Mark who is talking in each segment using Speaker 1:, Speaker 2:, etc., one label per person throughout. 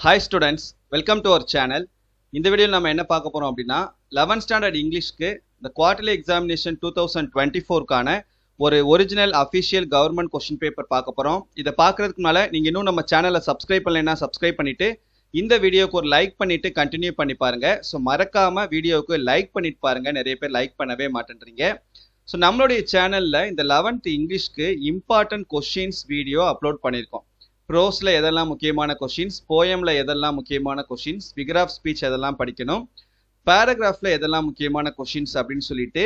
Speaker 1: Hi students, welcome to our channel. இந்த வீடியோவில் நம்ம என்ன பார்க்க போறோம் அப்படின்னா 11th ஸ்டாண்டர்ட் இங்கிலீஷ்க்கு இந்த குவார்டர்லி எக்ஸாமினேஷன் 2024க்கான ஒரு original official government question paper பார்க்க போறோம். இதை பார்க்கறதுக்கு முன்னால நீங்க இன்னும் நம்ம சேனலை சப்ஸ்கிரைப் பண்ணலைன்னா சப்ஸ்கிரைப் பண்ணிட்டு இந்த வீடியோக்கு ஒரு லைக் பண்ணிட்டு கண்டினியூ பண்ணி பாருங்க. ஸோ மறக்காம வீடியோவுக்கு லைக் பண்ணிட்டு பாருங்க. நிறைய பேர் லைக் பண்ணவே மாட்டேன்றீங்க. ஸோ நம்மளுடைய சேனல்ல இந்த 11th இங்கிலீஷ்க்கு இம்பார்ட்டன்ட் கொஸ்டின்ஸ் வீடியோ அப்லோட் பண்ணியிருக்கோம். ப்ரோஸில் எதெல்லாம் முக்கியமான கொஷின்ஸ், போயமில் எதெல்லாம் முக்கியமான கொஷின்ஸ், ஃபிகர் ஆஃப் ஸ்பீச் எதெல்லாம் படிக்கணும், பேராகிராஃபில் எதெல்லாம் முக்கியமான கொஷின்ஸ் அப்படின்னு சொல்லிட்டு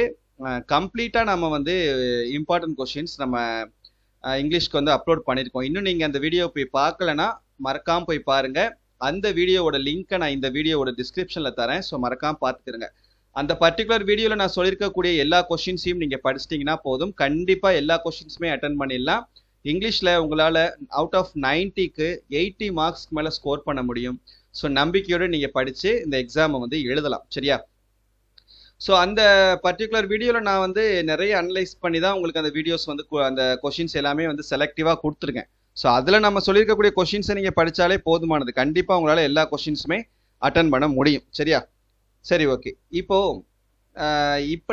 Speaker 1: கம்ப்ளீட்டாக நம்ம வந்து இம்பார்ட்டன்ட் கொஷின்ஸ் நம்ம இங்கிலீஷ்க்கு வந்து அப்லோட் பண்ணியிருக்கோம். இன்னும் நீங்கள் அந்த வீடியோ போய் பார்க்கலன்னா மறக்காமல் போய் பாருங்கள். அந்த வீடியோவோட லிங்க்கை நான் இந்த வீடியோவோட டிஸ்கிரிப்ஷனில் தரேன். ஸோ மறக்காமல் பார்த்துக்கிறேங்க. அந்த பர்டிகுலர் வீடியோவில் நான் சொல்லியிருக்கக்கூடிய எல்லா கொஷின்ஸையும் நீங்கள் படிச்சிட்டிங்கன்னா போதும். கண்டிப்பாக எல்லா கொஷின்ஸுமே அட்டன் பண்ணிடலாம். இங்கிலீஷில் உங்களால் அவுட் ஆஃப் 90க்கு 80 மார்க்ஸ்க்கு மேலே ஸ்கோர் பண்ண முடியும். ஸோ நம்பிக்கையோடு நீங்கள் படித்து இந்த எக்ஸாமை வந்து எழுதலாம். சரியா? ஸோ அந்த பர்டிகுலர் வீடியோவில் நான் வந்து நிறைய அனலைஸ் பண்ணி தான் உங்களுக்கு அந்த வீடியோஸ் வந்து அந்த கொஷின்ஸ் எல்லாமே வந்து செலக்டிவாக கொடுத்துருக்கேன். ஸோ அதில் நம்ம சொல்லியிருக்கக்கூடிய கொஷின்ஸை நீங்கள் படித்தாலே போதுமானது. கண்டிப்பாக உங்களால் எல்லா கொஷின்ஸுமே அட்டன் பண்ண முடியும். சரியா? சரி, ஓகே. இப்போ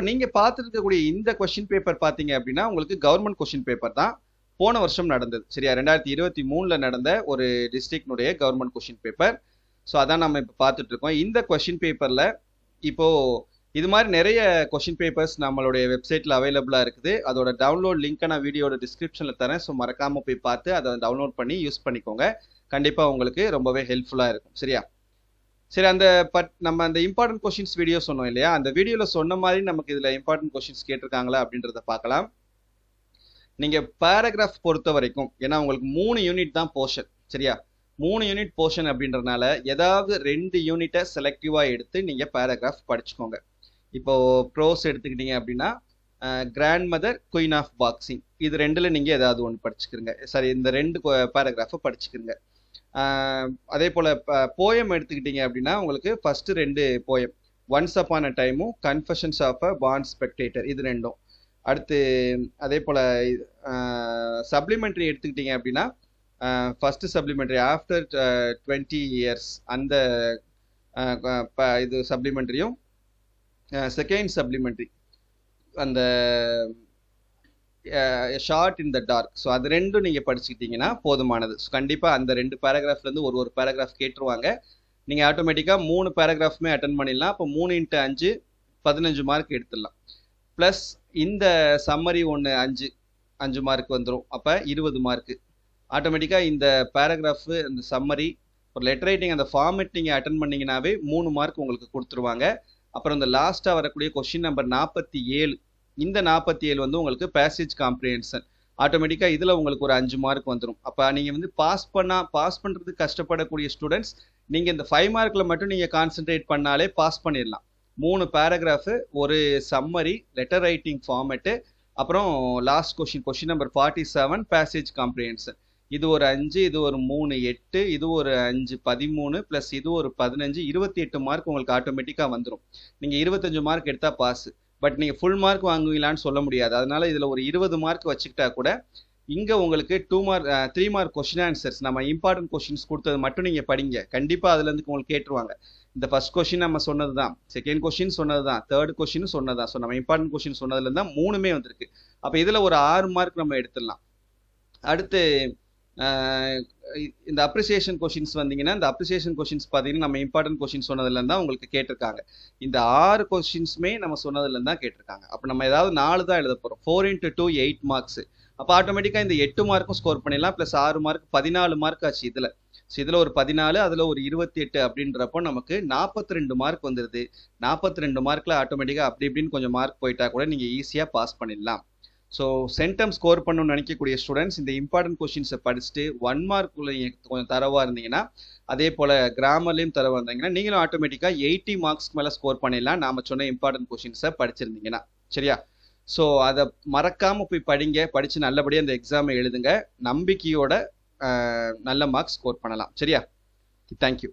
Speaker 1: நீங்கள் பார்த்துருக்கக்கூடிய இந்த கொஷின் பேப்பர் பார்த்தீங்க அப்படின்னா உங்களுக்கு கவர்மெண்ட் கொஷின் பேப்பர் தான். போன வருஷம் நடந்தது. சரியா? 2023 நடந்த ஒரு டிஸ்ட்ரிக்னுடைய கவர்மெண்ட் கொஷின் பேப்பர். ஸோ அதான் நம்ம இப்போ பார்த்துட்டு இருக்கோம். இந்த கொஷின் பேப்பரில் இப்போ இது மாதிரி நிறைய கொஷின் பேப்பர்ஸ் நம்மளுடைய வெப்சைட்டில் அவைலபிளாக இருக்குது. அதோட டவுன்லோட் லிங்க்கை நான் வீடியோட டிஸ்கிரிப்ஷனில் தரேன். ஸோ மறக்காமல் போய் பார்த்து அதை டவுன்லோட் பண்ணி யூஸ் பண்ணிக்கோங்க. கண்டிப்பாக உங்களுக்கு ரொம்பவே ஹெல்ப்ஃபுல்லாக இருக்கும். சரியா? சரி, நம்ம அந்த இம்பார்ட்டன்ட் கொஷின்ஸ் வீடியோ சொன்னோம் இல்லையா? அந்த வீடியோவில் சொன்ன மாதிரி நமக்கு இதில் இம்பார்ட்டன்ட் கொஷின்ஸ் கேட்டிருக்காங்களா அப்படின்றத பார்க்கலாம். நீங்கள் பேராகிராஃப் பொறுத்த வரைக்கும், ஏன்னா உங்களுக்கு 3 யூனிட் தான் போர்ஷன். சரியா? 3 யூனிட் போர்ஷன் அப்படின்றதுனால ஏதாவது 2 யூனிட்டை செலக்டிவாக எடுத்து நீங்கள் பேராகிராஃப் படிச்சுக்கோங்க. இப்போது ப்ரோஸ் எடுத்துக்கிட்டீங்க அப்படின்னா grandmother queen of boxing, இது 2ல் நீங்கள் ஏதாவது ஒன்று படிச்சுக்கிறங்க. சரி, இந்த 2 பேராகிராஃபை படிச்சுக்கிறங்க. அதே போல் போயம் எடுத்துக்கிட்டீங்க அப்படின்னா உங்களுக்கு first 2 poem, once upon a டைமும் கன்ஃபெஷன்ஸ் ஆஃப் அ பாண்ட் ஸ்பெக்டேட்டர், இது 2. அடுத்து அதே போல் சப்ளிமெண்ட்ரி எடுத்துக்கிட்டீங்க அப்படின்னா ஃபஸ்ட்டு சப்ளிமெண்ட்ரி ஆஃப்டர் 20 இயர்ஸ் அந்த இது சப்ளிமெண்ட்ரியும், செகண்ட் சப்ளிமெண்ட்ரி அந்த shot in the dark. So அது 2 நீங்கள் படிச்சுக்கிட்டீங்கன்னா போதுமானது. ஸோ கண்டிப்பாக அந்த 2 பேராகிராஃப்லேருந்து ஒரு பேராகிராஃப் கேட்டுருவாங்க. நீங்கள் ஆட்டோமேட்டிக்காக 3 பேராகிராஃப்மே அட்டன் பண்ணிடலாம். அப்போ 3 × 5 15 மார்க் எடுத்துடலாம். ப்ளஸ் இந்த சம்மரி ஒன்று 5 மார்க் வந்துடும். அப்போ 20 மார்க்கு ஆட்டோமேட்டிக்காக இந்த பேராகிராஃபு, இந்த சம்மரி, ஒரு லெட்டர் ரைட்டிங், அந்த ஃபார்மெட் நீங்கள் அட்டன் பண்ணிங்கனாவே 3 மார்க் உங்களுக்கு கொடுத்துருவாங்க. அப்புறம் இந்த லாஸ்ட்டாக வரக்கூடிய கொஷின் நம்பர் 47, இந்த 47 வந்து உங்களுக்கு பேசேஜ் காம்ப்ரிஹென்ஷன். ஆட்டோமேட்டிக்காக இதில் உங்களுக்கு ஒரு 5 மார்க் வந்துடும். அப்போ நீங்கள் வந்து பாஸ் பண்ணுறதுக்கு கஷ்டப்படக்கூடிய ஸ்டூடெண்ட்ஸ் நீங்கள் இந்த 5 மார்க்கில் மட்டும் நீங்கள் கான்சென்ட்ரேட் பண்ணாலே பாஸ் பண்ணிடலாம். 3 பேராகிராஃபு, ஒரு சம்மரி, லெட்டர் ரைட்டிங் ஃபார்மெட்டு, அப்புறம் last question number 47 passage comprehension. இது ஒரு 5, இது ஒரு 3 8, இது ஒரு 5 13, ப்ளஸ் இது ஒரு 15 28 மார்க் உங்களுக்கு ஆட்டோமேட்டிக்காக வந்துடும். நீங்கள் 25 மார்க் எடுத்தால் பாஸு. பட் நீங்கள் ஃபுல் மார்க் வாங்குவீங்களான்னு சொல்ல முடியாது. அதனால இதில் ஒரு 20 மார்க் வச்சுக்கிட்டா கூட இங்கே உங்களுக்கு 3 மார்க் கொஷின் ஆன்சர்ஸ், நம்ம இம்பார்ட்டன்ட் கொஷின்ஸ் கொடுத்தது மட்டும் நீங்கள் படிங்க. கண்டிப்பாக அதுலேருந்து உங்களுக்கு கேட்டுருவாங்க. இந்த ஃபர்ஸ்ட் கொஷின் நம்ம சொன்னது தான், செகண்ட் கொஷின் சொன்னது தான், தேர்ட் கொஷின் சொன்னது தான். ஸோ நம்ம இம்பார்ட்டன்ட் கொஷின் சொன்னதுலேருந்து தான் 3மே வந்திருக்கு. அப்போ இதில் ஒரு 6 மார்க் நம்ம எடுத்துடலாம். அடுத்து இந்த அப்ரிசியேஷன் கொஷின்ஸ் வந்தீங்கன்னா, இந்த அப்ரிசியேஷன் கொஷின்ஸ் பார்த்தீங்கன்னா நம்ம இம்பார்ட்டன்ட் கொஷின் சொன்னதுலேருந்து தான் உங்களுக்கு கேட்டிருக்காங்க. இந்த 6 கொஷின்ஸுமே நம்ம சொன்னதுலேருந்து தான் கேட்டிருக்காங்க. அப்போ நம்ம ஏதாவது 4 தான் எழுத போகிறோம். 4 × 2 8 மார்க்ஸ். அப்போ ஆட்டோமேட்டிக்காக இந்த 8 மார்க்கும் ஸ்கோர் பண்ணிடலாம். ப்ளஸ் 6 மார்க் 14 மார்க் ஆச்சு இதில். ஸோ இதில் ஒரு 14, அதில் ஒரு 28 அப்படின்றப்போ நமக்கு 42 மார்க் வந்துடுது. 42 மார்க்கில் ஆட்டோமேட்டிக்காக அப்படி இப்படின்னு கொஞ்சம் மார்க் போயிட்டா கூட நீங்கள் ஈஸியாக பாஸ் பண்ணிடலாம். ஸோ சென்டம் ஸ்கோர் பண்ணணும்னு நினைக்கக்கூடிய ஸ்டூடெண்ட்ஸ் இந்த இம்பார்ட்டன்ட் கொஷின்ஸை படிச்சுட்டு 1 மார்க்குள்ள கொஞ்சம் தரவாக இருந்தீங்கன்னா, அதே போல் கிராமர்லேயும் தரவாக இருந்தீங்கன்னா நீங்களும் ஆட்டோமேட்டிக்காக 80 மார்க்ஸ்க்கு மேலே ஸ்கோர் பண்ணிடலாம். நாம் சொன்ன இம்பார்ட்டன்ட் கொஷின்ஸை படிச்சிருந்தீங்கன்னா. சரியா? ஸோ அதை மறக்காமல் போய் படிங்க. படித்து நல்லபடியாக அந்த எக்ஸாமை எழுதுங்க. நம்பிக்கையோட நல்ல மார்க்ஸ் ஸ்கோர் பண்ணலாம். சரியா? தேங்க்யூ.